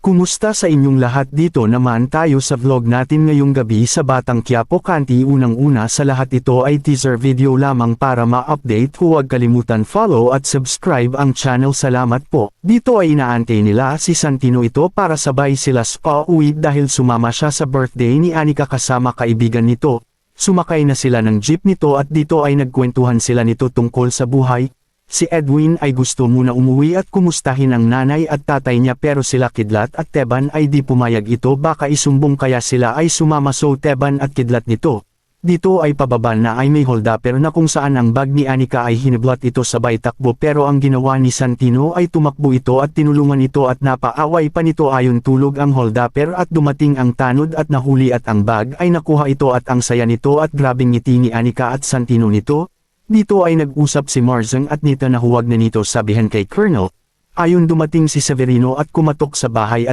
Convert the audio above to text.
Kumusta sa inyong lahat? Dito naman tayo sa vlog natin ngayong gabi sa Batang Quiapo City. Unang-una sa lahat, ito ay teaser video lamang para ma-update. Huwag kalimutan follow at subscribe ang channel. Salamat po. Dito ay inaantay nila si Santino ito para sabay sila sa uwi dahil sumama siya sa birthday ni Anika kasama kaibigan nito. Sumakay na sila ng jeep nito at dito ay nagkwentuhan sila nito tungkol sa buhay. Si Edwin ay gusto muna umuwi at kumustahin ang nanay at tatay niya pero sila Kidlat at Teban ay di pumayag. Ito baka isumbong kaya sila ay sumama. So Teban at Kidlat nito dito ay pababa na ay may holdapper na kung saan ang bag ni Anika ay hiniblot ito sabay takbo, pero ang ginawa ni Santino ay tumakbo ito at tinulungan ito at napaaway pa nito. Ayon tulog ang holdapper at dumating ang tanod at nahuli at ang bag ay nakuha ito at ang saya nito at grabing ngiti ni Anika at Santino nito. Dito ay nag-usap si Marzeng at Nita na huwag na nito sabihan kay Colonel. Ayon dumating si Severino at kumatok sa bahay at